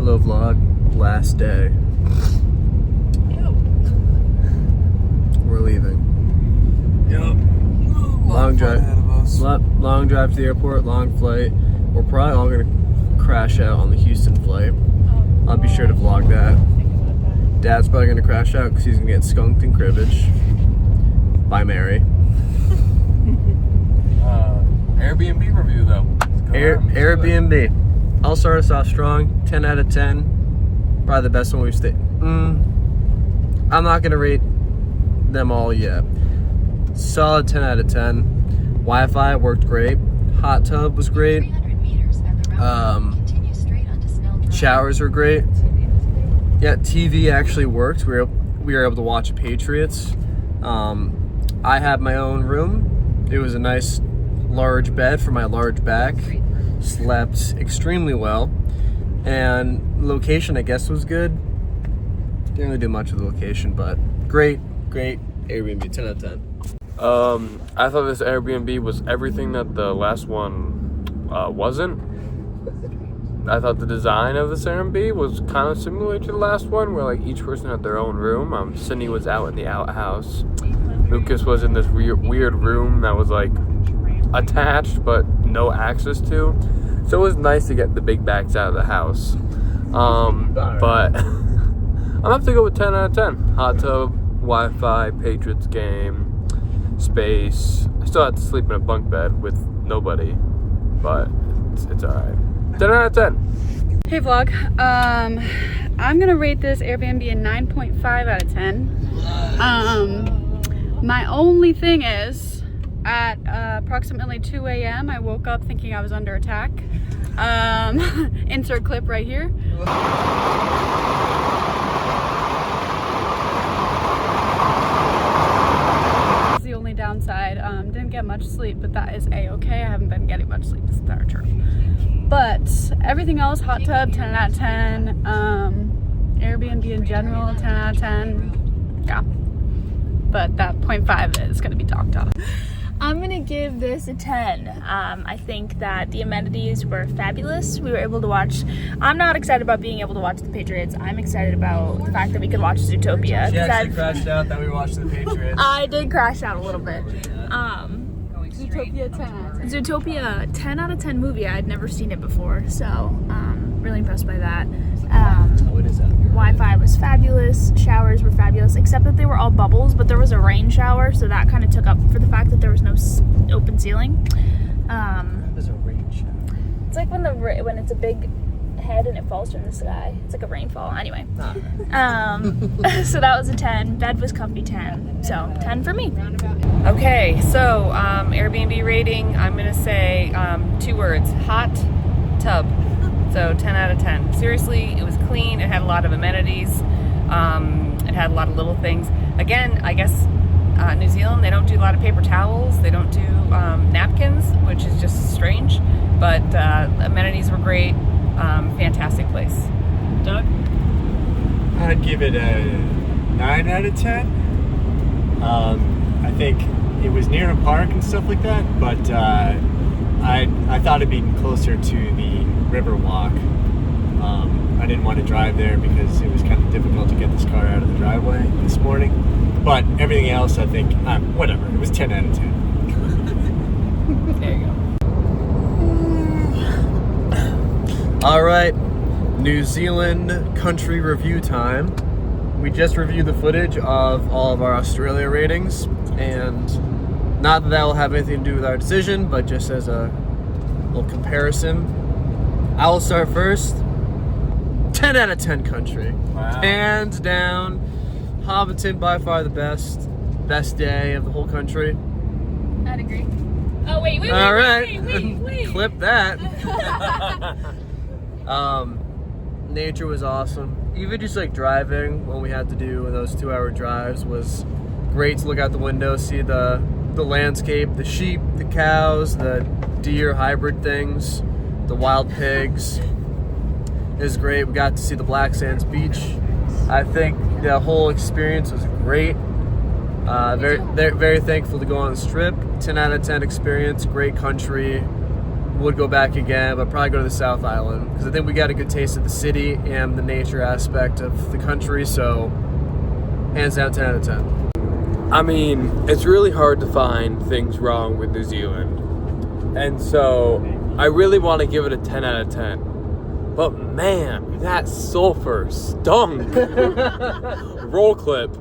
Hello vlog, last day. We're leaving. Yep. Long drive. Ahead of us. Long drive to the airport, long flight. We're probably all gonna crash out on the Houston flight. I'll be sure to vlog that. Dad's probably gonna crash out because he's gonna get skunked in cribbage by Mary. Airbnb review though. Airbnb. I'll start us off strong. 10 out of 10. Probably the best one we've stayed. I'm not gonna rate them all yet. Solid 10 out of 10. Wi-Fi worked great. Hot tub was great. Showers were great. Yeah, TV actually worked. We were able to watch Patriots. I had my own room. It was a nice large bed for my large back. Slept extremely well. And location, I guess, was good. Didn't really do much with the location, but great Airbnb, 10 out of 10. I thought this Airbnb was everything that the last one wasn't. I thought the design of this Airbnb was kind of similar to the last one, where like each person had their own room. Sydney was out in the outhouse. Lucas was in this weird room that was like attached but no access to. So it was nice to get the big bags out of the house. But I'm gonna have to go with 10 out of 10. Hot tub, Wi-Fi, Patriots game, space. I still had to sleep in a bunk bed with nobody, but it's alright. 10 out of 10. Hey vlog, I'm gonna rate this Airbnb a 9.5 out of 10. My only thing is, at approximately 2 a.m. I woke up thinking I was under attack. Insert clip right here. That's the only downside. Didn't get much sleep, but that is a-okay. I haven't been getting much sleep this entire trip. But everything else, hot tub, 10 out of 10. Airbnb in general, 10 out of 10. Yeah. But that 0.5 is going to be docked off. I'm gonna give this a 10. I think that the amenities were fabulous. We were able to watch. I'm not excited about being able to watch the Patriots. I'm excited about the fact that we could watch Zootopia. She actually crashed out that we watched the Patriots. I did crash out a little bit. Utopia 10 out of 10. Zootopia, 10 out of 10 movie. I had never seen it before, so really impressed by that. Wi-Fi was fabulous, showers were fabulous, except that they were all bubbles, but there was a rain shower, so that kind of took up for the fact that there was no open ceiling. There's a rain shower. It's like when it's a big head and it falls from the sky. It's like a rainfall. Anyway. So that was a 10. Bed was comfy, 10. So 10 for me. Okay, so Airbnb rating, I'm gonna say 2 words: hot tub. So 10 out of 10. Seriously, it was clean. It had a lot of amenities. It had a lot of little things. Again, I guess New Zealand, they don't do a lot of paper towels. They don't do napkins, which is just strange. But amenities were great. Fantastic place. Doug? I'd give it a 9 out of 10. I think it was near a park and stuff like that, but I thought it'd be closer to the river walk. I didn't want to drive there because it was kind of difficult to get this car out of the driveway this morning. But everything else, I think, whatever. It was 10 out of 10. There you go. All right, New Zealand country review time. We just reviewed the footage of all of our Australia ratings, and not that will have anything to do with our decision, but just as a little comparison. I will start first. 10 out of 10 country. Wow. Hands down. Hobbiton by far the best day of the whole country. I'd agree. Oh, wait. All right. Wait. Clip that. Nature was awesome. Even just like driving when we had to do those 2-hour drives was great to look out the window, see the landscape, the sheep, the cows, the deer hybrid things, the wild pigs. It was great. We got to see the Black Sands Beach. I think the whole experience was great. Very thankful to go on this trip. 10 out of 10 experience, great country. Would go back again, but probably go to the South Island because I think we got a good taste of the city and the nature aspect of the country. So, hands down, 10 out of 10. I mean, it's really hard to find things wrong with New Zealand. And so, I really want to give it a 10 out of 10. But man, that sulfur stunk. Roll clip.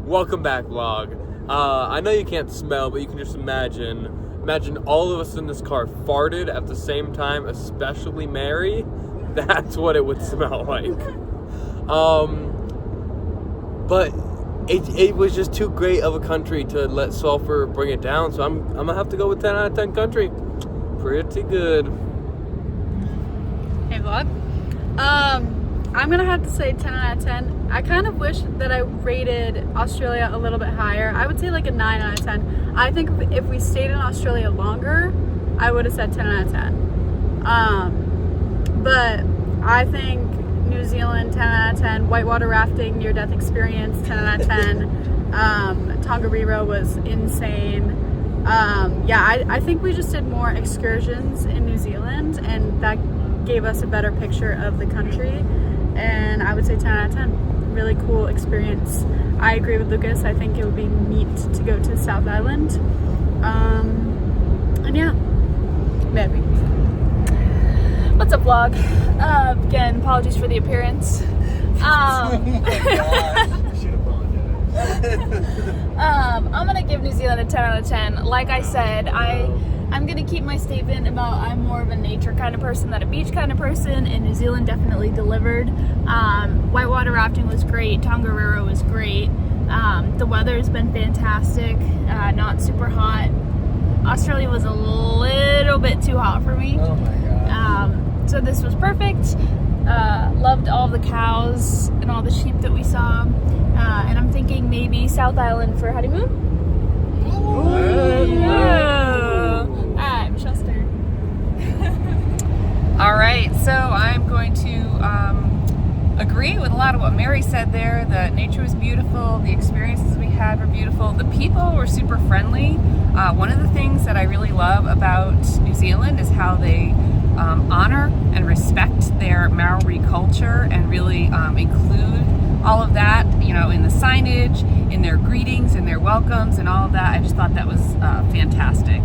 Welcome back, vlog. I know you can't smell, but you can just imagine all of us in this car farted at the same time, especially Mary. That's what it would smell like. But it was just too great of a country to let sulfur bring it down, so I'm gonna have to go with 10 out of 10 country. Pretty good. Hey vlog. I'm gonna have to say 10 out of 10. I kind of wish that I rated Australia a little bit higher. I would say like a 9 out of 10. I think if we stayed in Australia longer, I would have said 10 out of 10. But I think New Zealand, 10 out of 10. Whitewater rafting, near-death experience, 10 out of 10. Tongariro was insane. I think we just did more excursions in New Zealand, and that gave us a better picture of the country. And I would say 10 out of 10. Really cool experience. I agree with Lucas. I think it would be neat to go to South Island. And yeah, maybe. What's up, vlog? Again, apologies for the appearance. I'm gonna give New Zealand a 10 out of 10. Like I said, I'm gonna keep my statement about I'm more of a nature kind of person than a beach kind of person, and New Zealand definitely delivered. Whitewater rafting was great. Tongariro was great. The weather has been fantastic. Not super hot. Australia was a little bit too hot for me. Oh my god. So this was perfect. Loved all the cows and all the sheep that we saw. And I'm thinking maybe South Island for honeymoon. Alright, Michelle's turn. All right, so I'm going to agree with a lot of what Mary said there. The nature was beautiful. The experiences we had were beautiful. The people were super friendly. One of the things that I really love about New Zealand is how they honor and respect their Maori culture and really include all of that, you know, in the signage, in their greetings, in their welcomes, and all of that. I just thought that was fantastic.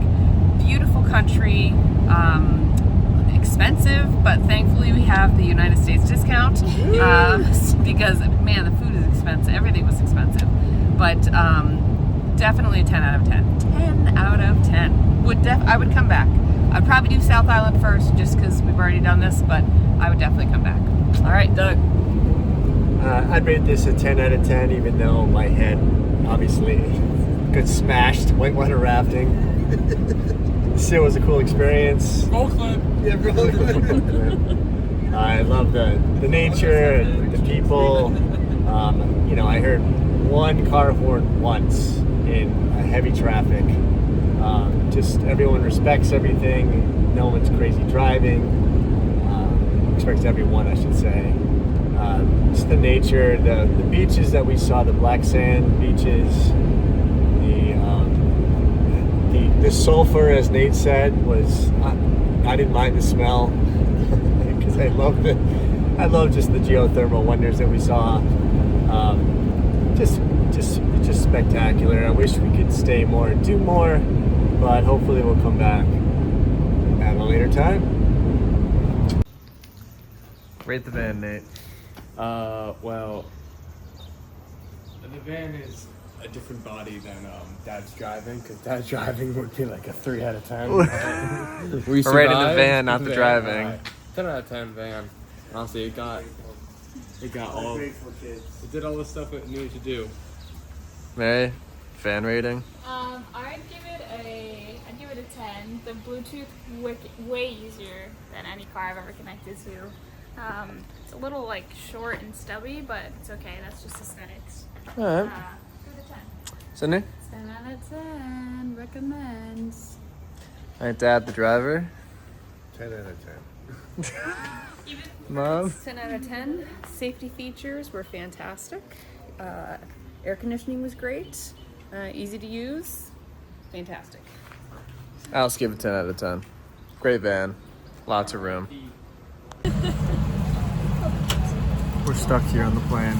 Beautiful country, expensive, but thankfully we have the United States discount because, man, the food is expensive. Everything was expensive. But definitely a 10 out of 10. 10 out of 10. I would come back. I'd probably do South Island first just because we've already done this, but I would definitely come back. All right, Doug. I'd rate this a 10 out of 10, even though my head obviously got smashed whitewater rafting. Still was a cool experience. Roll clip. Yeah, roll clip. I love the nature, the people. You know, I heard one car horn once in a heavy traffic. Just everyone respects everything. No one's crazy driving. Respects everyone, I should say. Just the nature, the beaches that we saw, the black sand beaches, the sulfur, as Nate said, was I didn't mind the smell because I love just the geothermal wonders that we saw. Just spectacular. I wish we could stay more and do more, but hopefully we'll come back at a later time. Rate the van, Nate. Well, the van is a different body than Dad's driving, because Dad's driving would be like a 3 out of 10. We're rating the van, not the driving. Right. 10 out of 10 van. Honestly, it got all. It did all the stuff it needed to do. Mary, fan rating? I'd give it a 10. The Bluetooth way easier than any car I've ever connected to. It's a little like short and stubby, but it's okay. That's just aesthetics. All right. Give it a 10. Sydney? 10 out of 10. Recommends. All right, Dad, the driver. 10 out of 10. Mom? 10 out of 10. Safety features were fantastic. Air conditioning was great, easy to use, fantastic. I'll just give it 10 out of 10. Great van, lots of room. We're stuck here on the plane.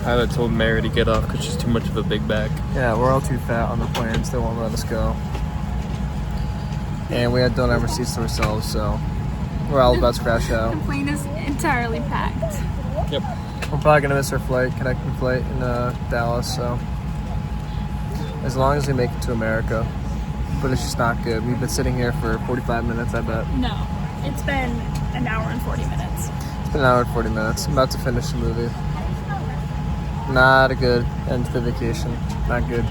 I told Mary to get off because she's too much of a big back. Yeah, we're all too fat on the planes. They won't let us go. And we don't have our seats to ourselves, so we're all about to crash out. The plane is entirely packed. Yep. We're probably gonna miss our flight, connecting flight in Dallas. So as long as we make it to America, but it's just not good. We've been sitting here for 45 minutes, I bet. No, it's been an hour and 40 minutes. It's been an hour and 40 minutes. I'm about to finish the movie. Not a good end to the vacation. Not good.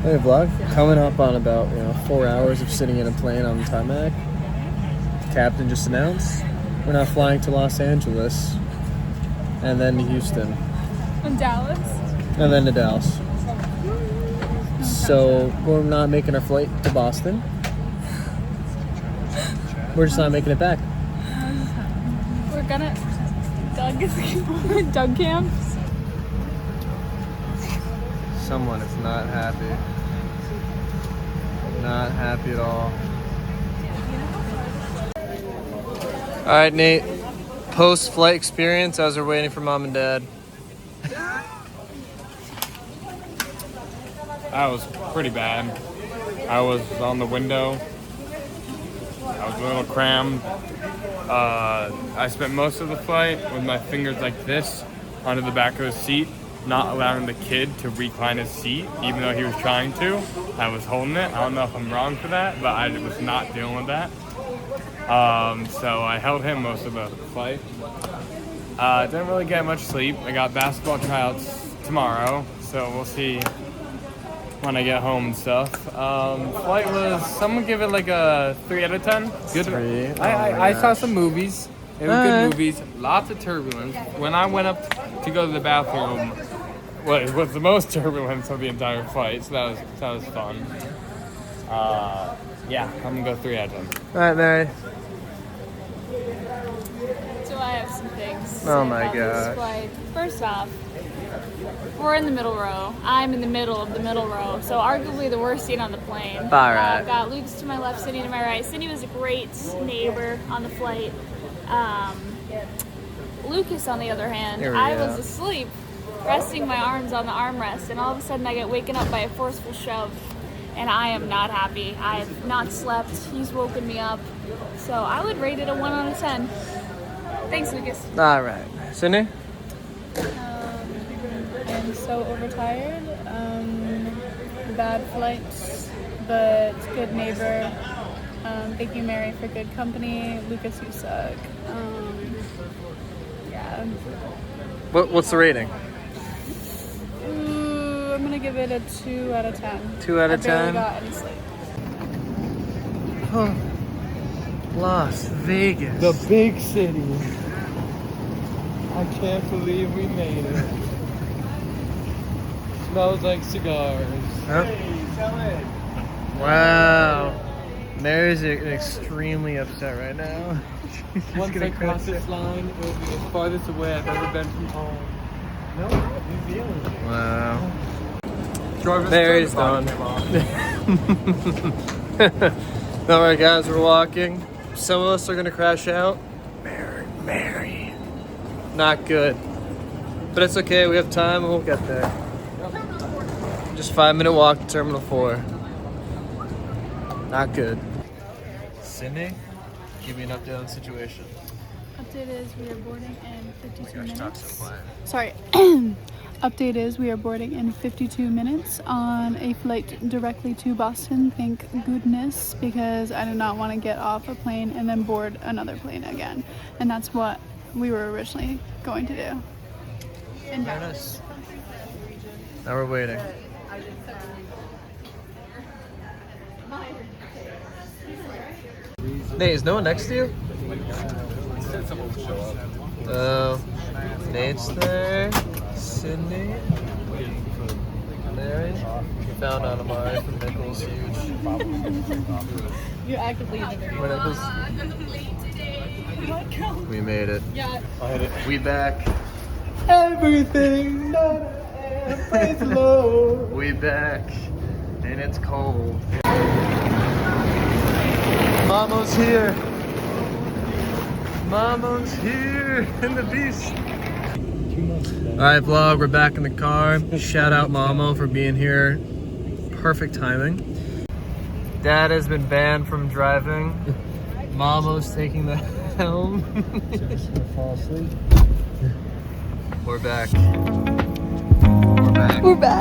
Hey, vlog. Coming up on about 4 hours of sitting in a plane on the tarmac. The captain just announced we're not flying to Los Angeles, and then to Houston, In Dallas? and then to Dallas. So we're not making our flight to Boston. We're just not making it back. We're gonna Doug camp. Someone is not happy. Not happy at all. All right, Nate. Post-flight experience as we're waiting for mom and dad. That was pretty bad. I was on the window. I was a little crammed. I spent most of the flight with my fingers like this onto the back of the seat, not allowing the kid to recline his seat, even though he was trying to. I was holding it. I don't know if I'm wrong for that, but I was not dealing with that. So I held him most of the flight. Didn't really get much sleep. I got basketball tryouts tomorrow, so we'll see when I get home and stuff. Flight was, someone give it like a 3 out of 10. Good. 3. I saw some movies. It was good movies. Lots of turbulence. When I went up to go to the bathroom, it was the most turbulence of the entire flight. So that was fun. Yeah, I'm gonna go 3 out of 10. All right, Mary. So I have some things to say Oh my about this gosh. flight. First off, we're in the middle row. I'm in the middle of the middle row, so arguably the worst seat on the plane. All right. I've got Lucas to my left, Sydney to my right. Sydney was a great neighbor on the flight. Lucas, on the other hand, Here we I go. was asleep, resting my arms on the armrest, and all of a sudden I get waken up by a forceful shove, and I am not happy. I have not slept. He's woken me up, so I would rate it a 1 out of 10. Thanks, Lucas. All right. Sydney? I'm so overtired. Bad flights, but good neighbor. Thank you, Mary, for good company. Lucas, you suck. Yeah. What's the rating? Ooh, I'm gonna give it a 2 out of 10. 2 out of I barely 10? got any sleep. Oh. Las Vegas. The big city. I can't believe we made it. Smells like cigars. Huh? Wow. Mary's extremely upset right now. She's Once gonna I cross cry. this line, it will be the farthest away I've ever been from home. No, New Zealand. Wow. Jarvis, Mary's turn the done. volume off. All right, guys, we're walking. Some of us are gonna crash out. Mary. Not good. But it's okay, we have time and we'll get there. Just 5-minute walk to Terminal 4. Not good. Sydney, give me an update on the situation. Update is we are boarding in 52 Gosh, talk minutes. so quiet. Sorry. Update is we are boarding in 52 minutes on a flight directly to Boston. Thank goodness, because I did not want to get off a plane and then board another plane again. And that's what we were originally going to do. And Very nice. Now we're waiting. Nate, is no one next to you? Oh, Nate's there. Sydney. Mary. We found out Amari from Nichols. Huge. you're actively in the video. Where Nichols? We made it. Yeah. We back. Everything that I am. Praise the Lord. We back, and it's cold. Mamo's here. Mamo's here, and the beast. All right, vlog, we're back in the car. Shout out Mamo for being here. Perfect timing. Dad has been banned from driving. Mamo's taking the helm. Fall asleep. We're back. We're back.